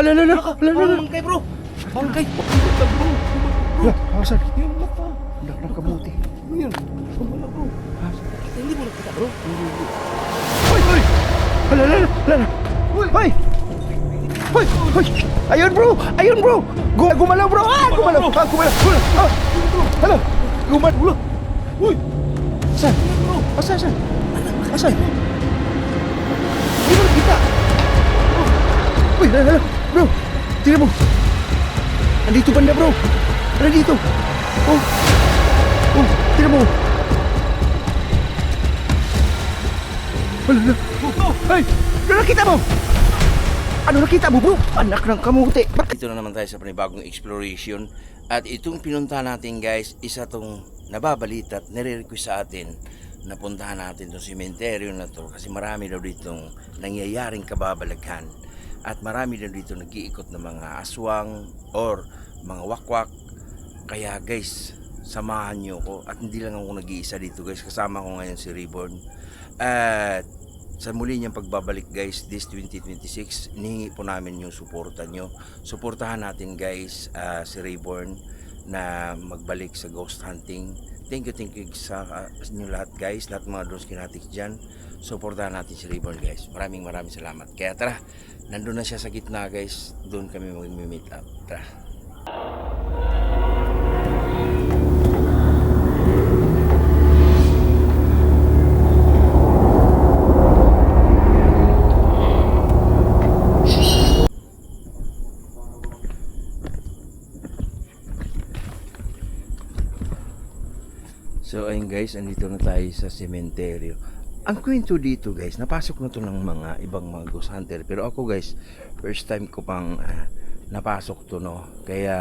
Hala, hala, hala, hala, hala. Bangkay bro. Bangkay. Hala, asan? Yung mata. Anak ng kamuti. Ano yun? Wala bro. Hindi mo nakita bro. Hoy, hoy! Hala, hala, hala. Hoy! Hoy! Hoy! Ayun bro! Ayun bro! Gumalaw bro! Gumalaw! Gumalaw! Hala! Gumalaw! Uy! Asan? Asan? Asan? Asan? Hindi mo nakita! Uy! Hala! Bro! Tingnan mo! Andito banda bro! Andito! Oh! Oh! Tingnan mo! Hala! Ay! Ano nakita mo? Ano nakita mo bro? Anak ng kamuti! Dito na naman tayo sa panibagong exploration. At itong pinunta natin guys, isa tong nababalita at nire-request sa atin na puntahan natin itong sementeryo na to. Kasi marami daw ditong nangyayaring kababalaghan. At marami daw dito nag-iikot ng mga aswang or mga wakwak. Kaya guys, samahan nyo ko. At hindi lang ako nag-iisa dito guys. Kasama ko ngayon si Reborn. At sa muli niyang pagbabalik guys, this 2026, inihingi po namin yung suporta nyo. Suportahan natin guys si Reborn na magbalik sa ghost hunting. Thank you sa inyo lahat guys, lahat mga drones kinatics dyan. Suportahan natin si Reborn guys. Maraming salamat. Kaya tara, nandun na siya sa gitna guys. Doon kami mag-meet up. Tara. So ayun guys, andito na tayo sa sementeryo. Ang kwento dito guys, napasok na to ng mga ibang mga ghost hunter. Pero ako guys, first time ko pang napasok to no. Kaya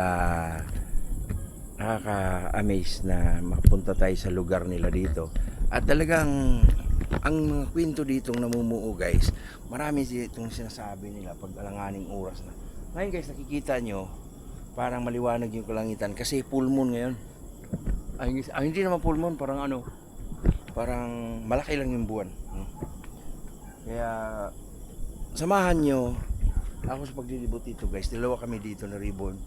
nakaka-amaze na makapunta tayo sa lugar nila dito. At talagang ang mga kwento ditong namumuo guys, marami itong sinasabi nila pag alanganing oras na. Ngayon guys, nakikita nyo, parang maliwanag yung kalangitan kasi full moon ngayon. Hindi naman full moon, parang parang malaki lang yung buwan. Kaya samahan nyo ako sa paglilibot dito guys. Dalawa kami dito na Reborn.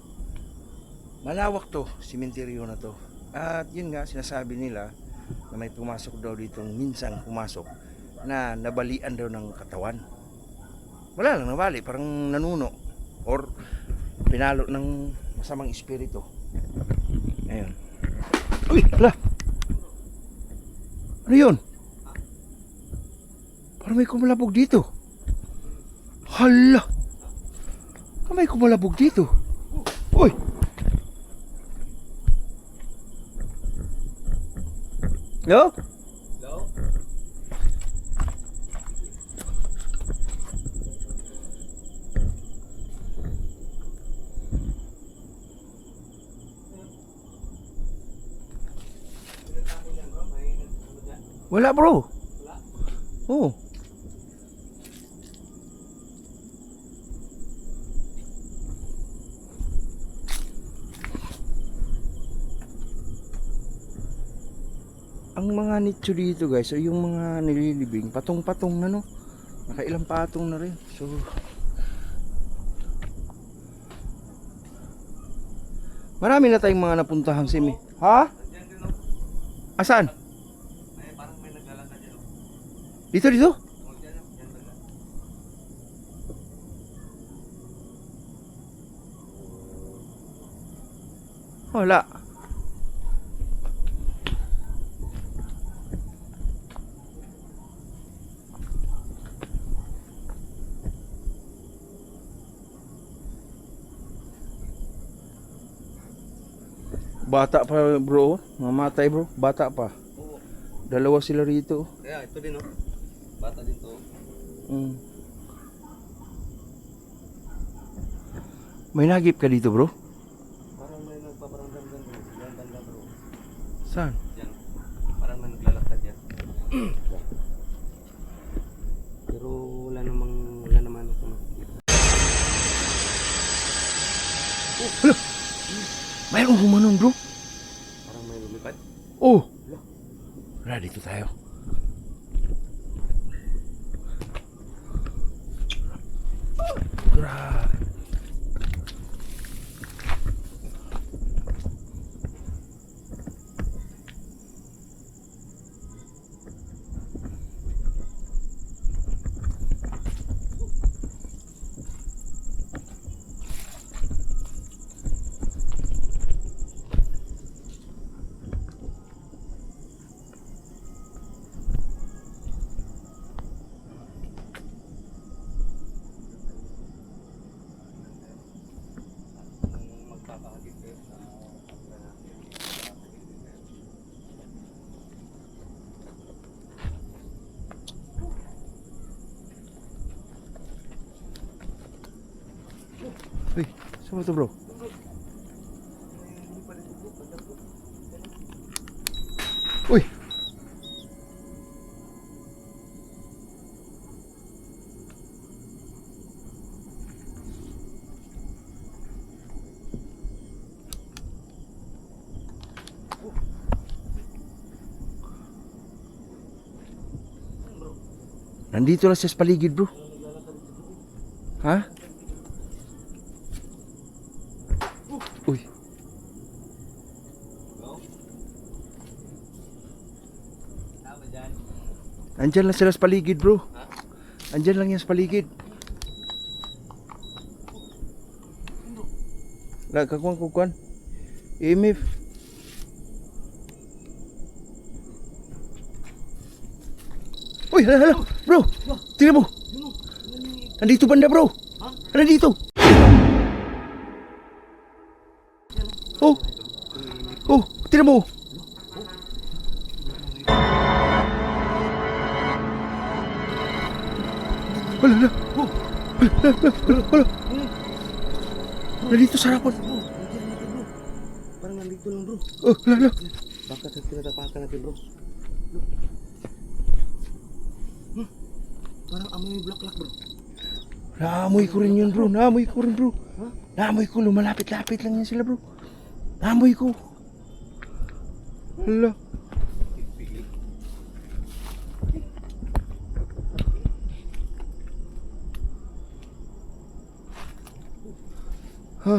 Malawak to, sementeryo na to. At yun nga, sinasabi nila na may pumasok daw dito, minsan pumasok na nabalian daw ng katawan. Wala lang nabali, parang nanuno or pinalo ng masamang espiritu. Ayun. Uy, hala. Ano yun? Parang may kumalabog dito. Hala. May kumalabog dito. Uy. Hello? Hello? Wala bro. Wala? Oo. Ang mga nicho dito guys, o yung mga nililibing, patong-patong na no. Nakailang patong na rin. So marami na tayong mga napuntahang simi. Ha? Asan? Parang may naglalakad dyan. Dito? Dyan banda. Wala. Bata pa bro, mamatay bro, bata pa. Oo. Dalawa sila rito. Kaya ito din oh. Bata din to. May nagip ka dito bro? Parang may nagpaparamdam dyan bro. Yan banda bro. Saan? Dyan. Parang may naglalakad dyan. Pero wala naman ako makikita. Hala! Mayroong humanon bro. Parang may lumipad. Oh! Wala, dito tayo. Grabe. Uy, saan ba to bro? Uy! Nandito lang siya sa paligid bro. Ha? Uy. Andyan lang sila sa paligid bro. Andyan lang yan sa paligid. Kakuan. EMF. Uy, hala. Bro, tingnan mo. Nandito banda bro. Nandito. Oh. Oh, tingnan mo. Hala. Hala. Nandito sa harapan. Parang nandito lang bro. Oh, hala. Baka tinatapakan natin bro. Parang amoy black bro. Naamoy ko rin yun bro. Naamoy ko rin bro. Naamoy ko. Lumalapit-lapit lang yan sila bro. Naamoy ko. Hala. Ha?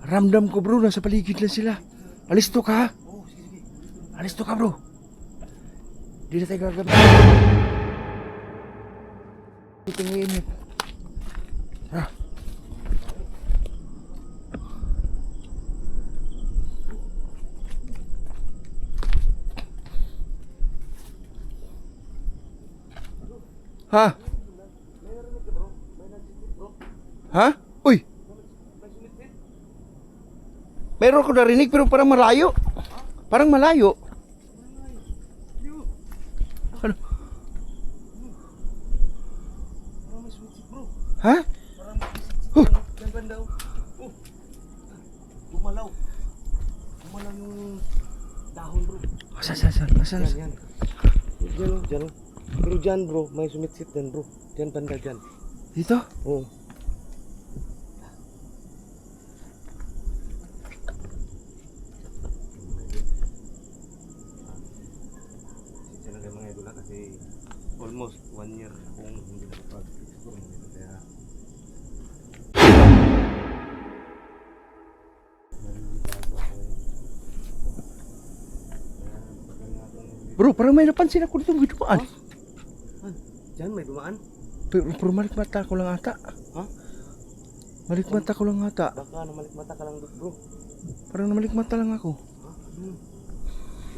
Ramdam ko bro, nasa paligid lang sila. Alis to ka ha? Alis to ka bro. Di na tayo gagawin. Ito ng init. Ha? Ha? Ha? Uy! Meron ko narinig pero parang malayo. Parang malayo. Ano? Parang may sweet bro. Ha? Parang may sweet yan banda oh. Gumalaw. Gumalaw yung dahon bro. Asan? Yan. Diyan oh, diyan oh. Pero diyan bro, may sumitsit din bro. Diyan banda diyan. Dito? Oo. Siya na mga idol kasi almost 1 year akong hindi nakapag-explore nito kaya Bro, parang may napansin ako dito dumaan. diyan may dumaan. Pero malikmata ko lang ata. Ha? Malikmata ko lang ata. Baka namalikmata ka lang bro. Parang namalikmata lang ako.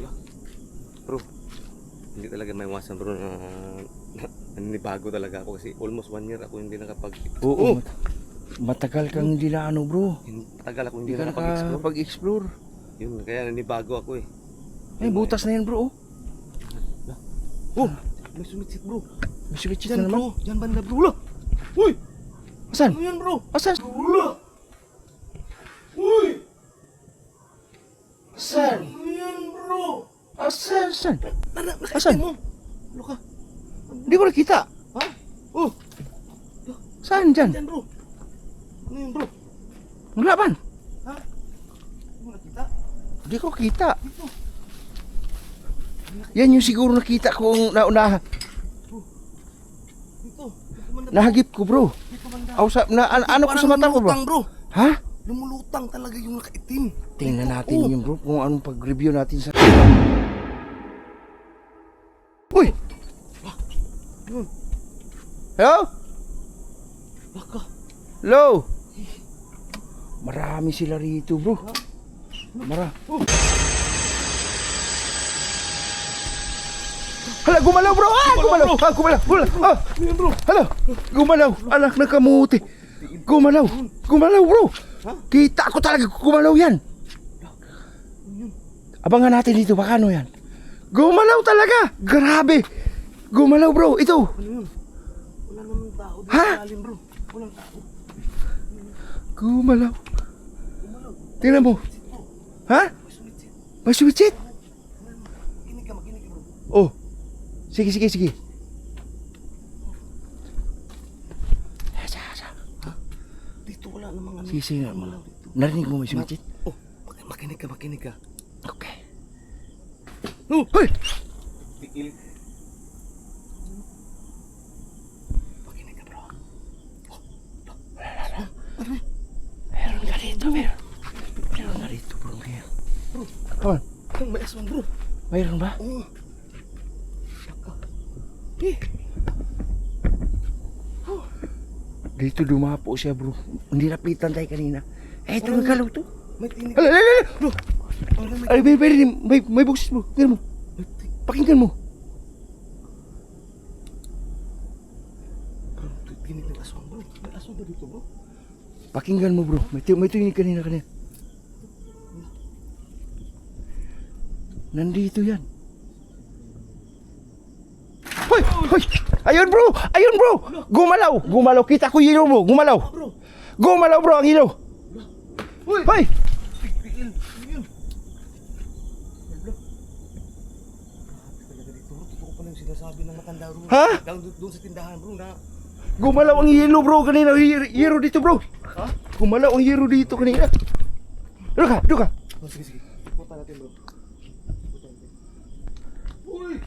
Ha? Bro, hindi talaga may iwasan bro na naninibago talaga ako kasi almost 1 year ako hindi nakapag Oo. Matagal kang hindi na ano bro. Tagal ako Hindi hindi ka nakapag-explore. nakapag-explore. Yun, kaya nanibago ako eh. Ay, butas na yan bro. Oh, may sumitsit bro. May switches Diyan na naman. bro, diyan banda bro. Ula! Uy! Asan? Ano yan bro? Asan? Ula! Uy! Asan? Ano yan bro? Asan? Tara, Asan? mo. Ano ka? Hindi ko nakita. Ha? Oh, Saan dyan? diyan bro. Ano yan bro? Wala man. Ha? Hindi mo nakita? Hindi ko kita. Yan yung siguro nakita kong nauna. Dito. Dito banda. Nahagip ko bro. Dito banda. Ano ko sa mata ko bro? Lumulutang bro. Ha? Lumulutang talaga yung nakaitim. Tingnan Dito. natin Oh. yun bro. Kung anong pag-review natin sa... Uy! Yun. Hello? Baka. Hello? Marami sila rito bro. Hala, gumalaw bro! Gumalaw! Gumalaw! Ano yan bro? Hala! Gumalaw! Anak na kamuti! Gumalaw! Gumalaw bro! Ha? Kita ko talaga gumalaw yan! Abangan natin dito, baka ano yan? Gumalaw talaga! Grabe! Gumalaw bro! Ito! Ano yun? Wala naman tao dito Ha? sa lalim bro. Walang tao. Gumalaw. Tingnan mo. Ha? May sumitsit. Makinig ka bro. Oh. Sige, sige, sige. Dito wala namang ano. Sige, sige. Gumalaw dito. Narinig mo may sumitsit? Oh, makinig ka. Okay. No! Hoy! Tigil. Makinig ka bro. Meron ka dito, meron. Meron ka dito, bro. Here. Come on. Ang may aswang bro. Mayroon ba? Oo. Dito dumapo siya, bro. Hindi napitan tayo kanina. Eh, ito nagkalaw to. May tinig. Hala, hala, hala. Bro. Parang may Ay, may boses, bro. Tingnan mo. Pakinggan mo. bro. Tinig ng aswang bro. May aswang ba dito bro? Pakinggan mo, bro. May tunig kanina. Nandito yan. Hoy! Hoy! Ayun, bro! Ayun, bro! Gumalaw! Kita ko yung ilaw mo. Gumalaw! Bro, ang ilaw! Hoy! Tigil. Tigil. Bro. Talaga dito bro. Totoo pala yung sinasabi ng matanda bro. Ha? Doon sa tindahan bro na. Gumalaw ang ilaw, bro. Kanina, hero dito, bro. Ha? Gumalaw ang hero dito kanina. Doon ka. Oh, sige. Punta natin bro.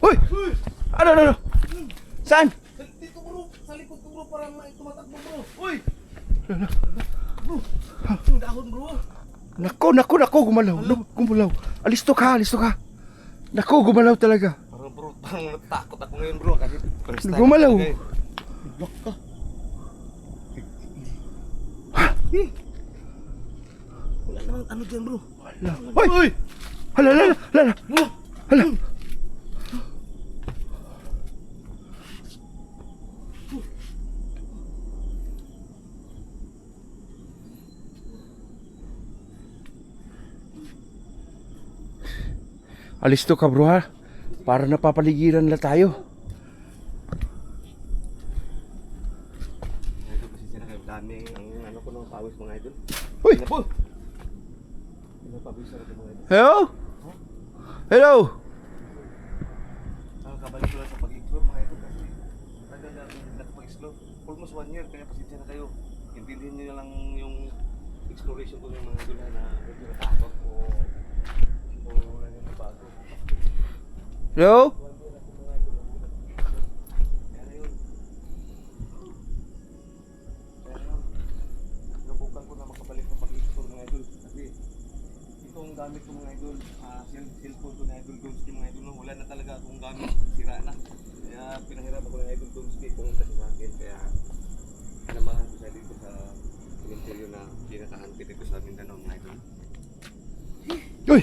Hoy! Ano? Saan? Dito bro. Sa likod ko bro. Parang may tumatakbo bro. Uy! Bro. Yung dahon bro. Nako, gumalaw. Alisto ka. Nako, gumalaw talaga. Parang bro. Parang natakot ako ngayon bro. Kasi first time. Gumalaw. Okay. Lock ka. Wala namang ano dyan bro. Hoy! Hala. Hala. Alisto ka, bro, ha? Para napapaligiran na tayo. Ito kasi sila kayo dami ang ano ko ng pawis mga idol. Hoy! Ano po? Ano pawis ako mga idol? Hello? Ang kabalik ko lang sa pag-explore mga idol kasi tagal na nakapag-explore. Almost 1 year kaya pasensya na kayo. Intindihin nyo na lang yung exploration ko ng mga idol na medyo natakot o wala nyo nabago. Hello? Kaya na yun. Kaya na nabukan ko na makabalik sa pag-explore mga idol kasi itong gamit ko mga idol, cellphone ko na idol Domski mga idol, no? Wala na talaga akong gamit, sira na. Kaya pinahirap ako ng idol Domski kung kasi sa akin, kaya pinamahan ko siya dito sa cemetery na pinaka-hunted dito sa Mindanao mga idol. Uy!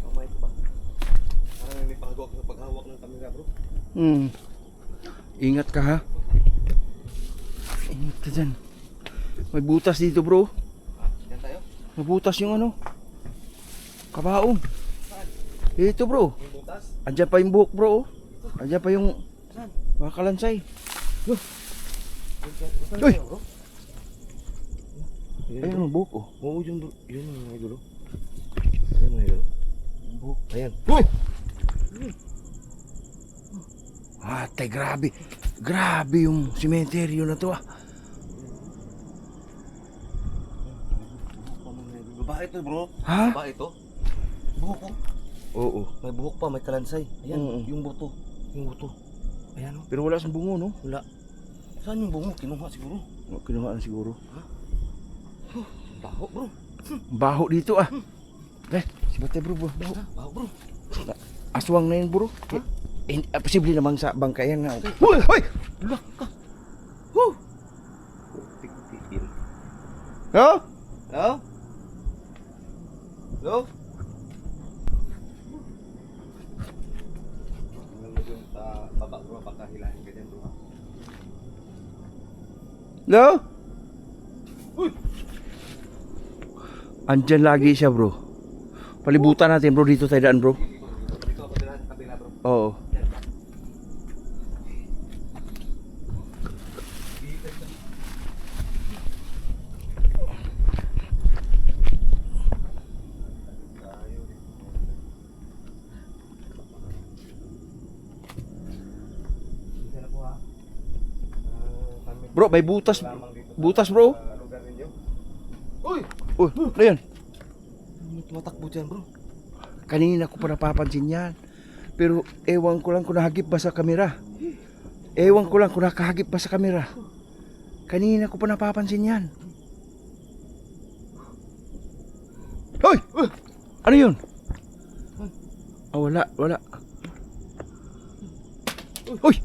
Mamay ko ba? Parang may pagawa ako sa paghawak ng kamera bro. Ingat ka, ha? Ingat ka dyan. May butas dito, bro. Yan tayo? May butas yung ano. Kabaong. Dito, bro. Yung butas? Andiyan pa yung buhok, bro. Andiyan pa yung Saan? mga kalansay. Saan Uy! tayo bro? Ayun ang buhok, oh. Oo, yun bro. Yun mga idol. Ayan mga idol. Buhok. Ayan. Uy! Ate, grabe. Grabe yung sementeryo na to, ah. Babae ito bro. Ha? Babae ito. Buhok ko. Oo. May buhok pa, may kalansay. Ayan, Oo. yung buto. Yung buto. Ayan o. Pero wala sa bungo, no? Wala. Saan yung bungo? Kinuha siguro. Kinuha na siguro. Baho bro. Baho dito, ah. Si Bate, bro. Baho. Baho bro. Aswang na yun, bro. Posible namang sa bangkayan na. Hoy! Hoy! Lak ka. Tik-tikin. No? Hello? Hello? Baba bro, baka hilahin ka dyan bro. Hello? Andyan lagi siya, bro. Palibutan natin, bro. Dito tayo daan, bro. Dito ako sa kabila bro. Oo. Dito na po ha. Kami Bro, may butas. lamang dito Butas, bro. sa lugar ninyo. Uy! Uy, ano yan? May tumatakbo dyan bro. Kanina ko pa napapansin yan. Pero ewan ko lang kung nahagip ba sa kamera. Ewan ko lang kung nakahagip ba sa kamera. Kanina ko pa napapansin yan. Hoy! Ano yun? Ah, wala, wala. Hoy!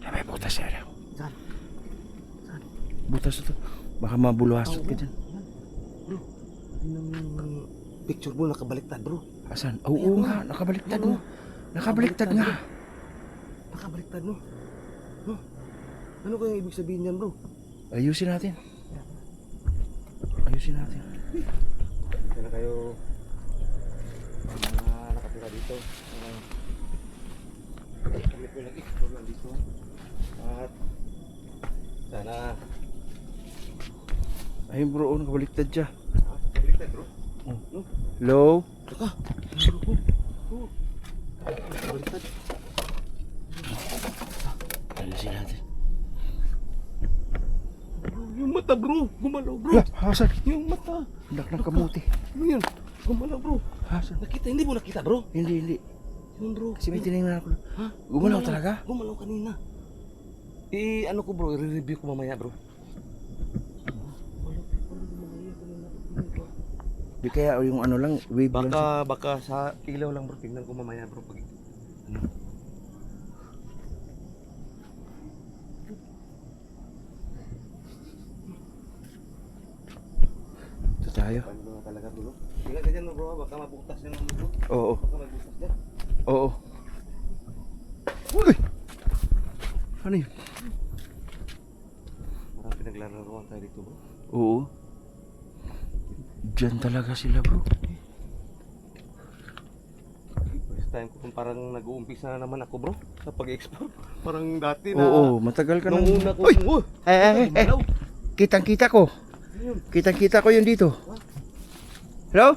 May butas yan. Saan? Butas ito. Baka mabuluhasot ka dyan. Bro, tingnan mo yung picture bro, nakabaliktad bro. Asan? Oo nga, nakabaliktad mo. Nakabaliktad nga. Nakabaliktad no? Huh? Ano kaya ibig sabihin niyan bro? Ayusin natin. Ayusin natin. Dito na kayo mga nakatira dito. Kami po nag-explore lang dito. At sana Ayun bro, nakabaliktad siya. nakabaliktad bro. No? Hello? Saka, nakabaliktad. Ayusin natin. Yung mata bro, gumalaw bro. Hasan? Yung mata. Anak ng kamuti. Ano yun? Gumalaw bro. Hasan? Nakita, hindi mo nakita bro? Hindi. Yun bro. Kasi may tinignan ako. Ha? Gumalaw talaga? Gumalaw kanina. Ano ko bro, i-review ko mamaya bro. Di kaya yung ano lang, wave lang. Baka sa ilaw lang bro, tingnan ko mamaya bro pag ano. Ito tayo. Paano na talaga bro? Tingnan ka dyan bro, baka mabutas yan bro. Oo. Baka mabutas dyan. Oo. Uy! Ano yun? Marami pinaglalaroan tayo dito bro. Oo. Diyan talaga sila bro. First time ko kung parang nag-uumpisa na naman ako bro sa pag-explore. Parang dati na. Oo, matagal ka Nung nang... una ko. Uy! Uy! Eh. Kitang-kita ko. Kitang-kita ko yun dito. Hello?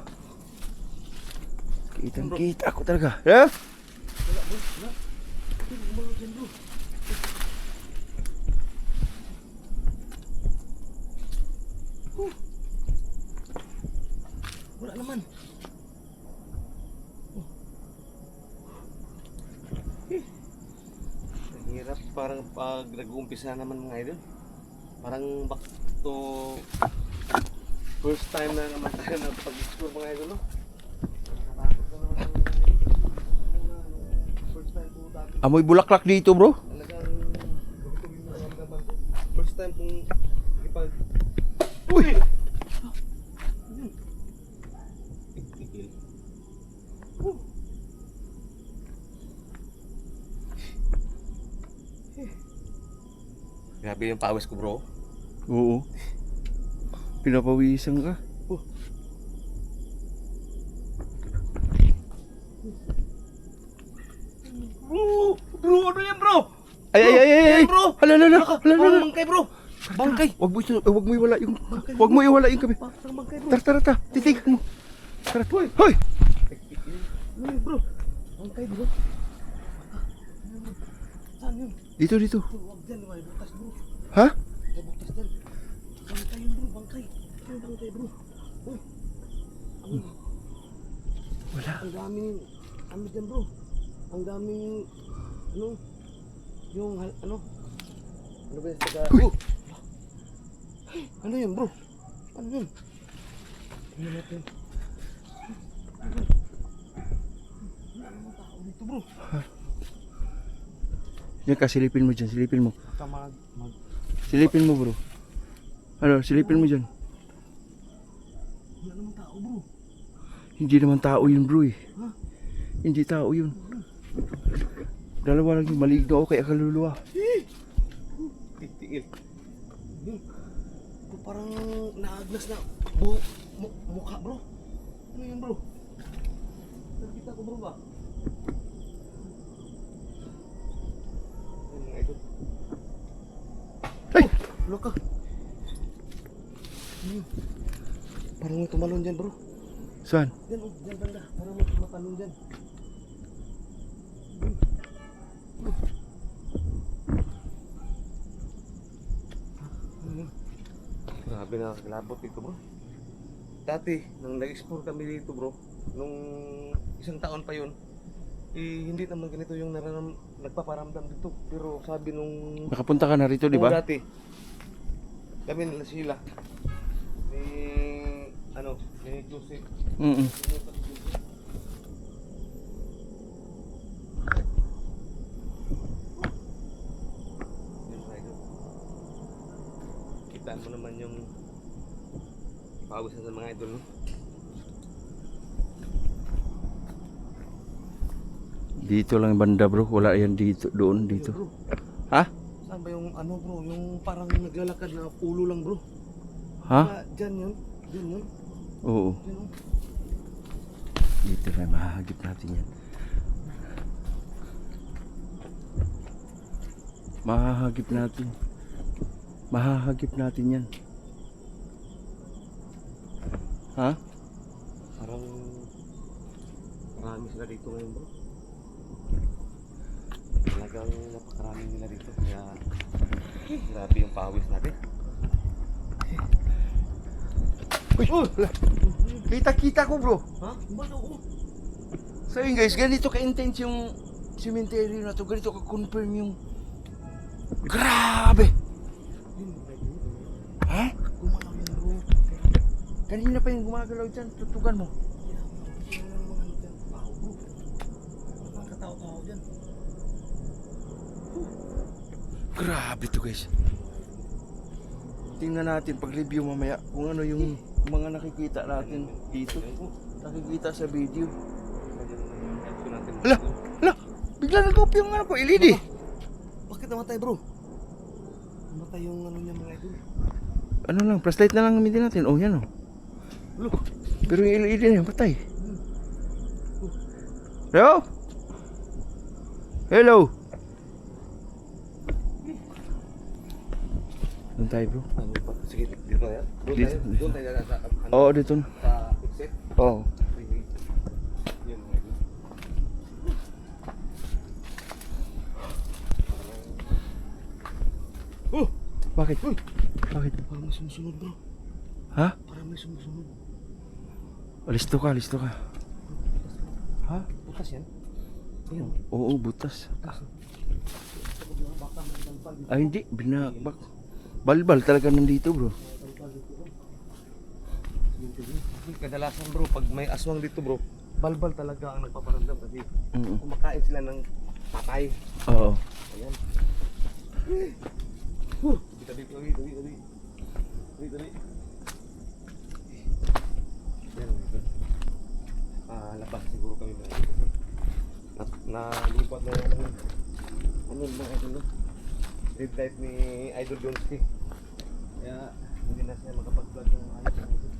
Kitang-kita ko talaga. Hello? Wala naman. Ang hirap parang pag nag-uumpisa naman mga idol. Parang back to first time na naman tayo na pag-explore mga idol no? Nakatakot na naman mga idol. First time po dati Amoy bulaklak dito bro. talagang ganito yung nararamdaman ko. First time kong ipag... Uy! Tigil. Grabe yung pawis ko bro. Oo. Pinapawisan ka. Bro, ano yan bro? Ay. Bro! Hala. Parang bangkay bro! Bangkay! Wag mo iwala yung... Wag mo iwala yung kami. Parang bangkay bro! Tara. Titigan mo. Tara. Hoy! Ano yun bro? Bangkay bro? Saan yun? Dito. Huwag dyan, may butas bro. Ha? May butas dyan. Bangkay yun bro, bangkay. Ano bangkay bro? Uy! Wala. Ang daming... Ano dyan bro? Ang daming... Ano? Yung ano? Ano ba yung taga... Uy! Ano yun bro? Ano yun? Ano natin? Ano tao dito bro? Yan ka, silipin mo dyan. Silipin mo. Baka mag... Silipin mo bro. Ano, silipin mo dyan. Wala naman tao bro. Hindi naman tao yun bro eh. Ha? Hindi tao yun. Dalawa lang yung maligno o kaya kaluluwa. Titiil. Yun. Bro, parang naagnas na mukha bro. Ano yun bro? Nakita ko bro ba? Ayun mga idol. Ay! Wala ka. Parang may tumalon dyan bro. Saan? Yan oh, dyan banda. Parang may tumatalon dyan. Grabe na kalabot dito bro. Dati, nung nag-explore kami dito bro, nung isang taon pa yun, eh hindi naman ganito yung nagpaparamdam dito. Pero sabi nung Nakapunta ka na rito, di Oo, ba? dati, kami nila sila, ni ano, ni Jose. Mm. Kitaan mo naman yung pawisan sa mga idol, no? Dito lang banda bro, wala yan dito, doon, dito. Bro, Ha? saan ba yung ano bro, yung parang naglalakad na ulo lang bro? Ha? Dyan yun, dyan yun, Oo. dyan oh. Dito na, mahahagip natin yan. Mahahagip natin. Mahahagip natin yan. Ha? Parang marami sila dito ngayon bro. Talagang napakarami nila dito, kaya grabe yung pawis natin. Uy! Kita-kita ko bro. Ha? Ba't ako? So yun guys, ganito ka-intense yung cemetery na to. Ganito ka-confirm yung... Grabe! Ha? Gumalaw yan bro. Kanina pa yung gumagalaw dyan. Tutugan mo. Yan ang mga dyan. Tao bro. Mga katao-tao dyan. Grabe to guys. Tingnan natin pag-review mamaya kung ano yung mga nakikita natin dito. Nakikita sa video. Hala! Hala! Bigla nag-off yung ano ko, LED. Bakit namatay bro? Namatay yung ano niya mga idol. Ano lang, flashlight na lang gamitin natin. Oh, yan oh. Look! Pero yung LED na yun, patay. Hello? Hello? Doon tayo bro. Ano pa? Sige, dito yan. Dito. Doon tayo sa ano, Oo, dito. sa exit. Oo. Yun mga idol. Oh! Bakit? Bakit? Parang may sumusunod bro. Ha? Parang may sumusunod. Alisto ka, alisto ka. Ha? Butas yan? Ayun. Oo, butas. Baka may dalpal dito. Ay hindi, binakbak. Balbal talaga nandito bro. Kadalasan bro, pag may aswang dito bro, balbal talaga ang nagpaparamdam kasi Mm. kumakain sila ng patay. Oo. Ayan. Tabi, tabi, tabi, tabi. Tabi, tabi. Ayan, labas siguro kami ba? Nalipat na yung ano mga idol no? Red light ni Idol Jonsky. Kaya hindi na siya makapag-vlog ng ayos ng idol.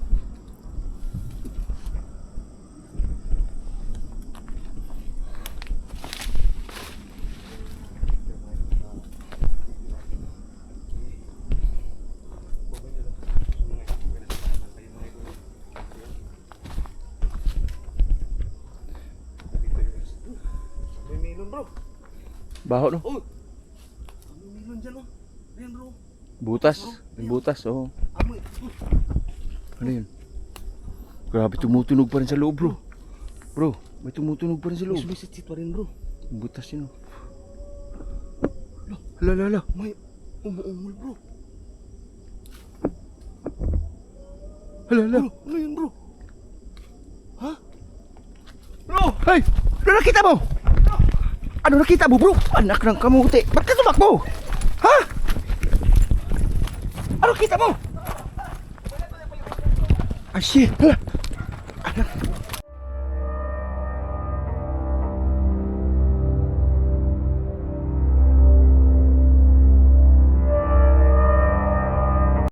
May melon bro. Baho no? Oh! May melon dyan oh. Ayan bro. Butas. Yung butas, oo. Amoy. Ano yun? Grabe, tumutunog pa rin sa loob bro. Bro, may tumutunog pa rin sa May loob. sumisit pa rin bro. Yung butas yun oh. Hala, hala, hala. May umuungol bro. Hala, hala. Bro, ano yun bro? Ha? Bro! Hey! Ano nakita mo? Ano nakita mo bro? Anak ng kamuti. Ba't ka tumakbo? Ha? Ano kita mo? Ah shit! Hala! Anak!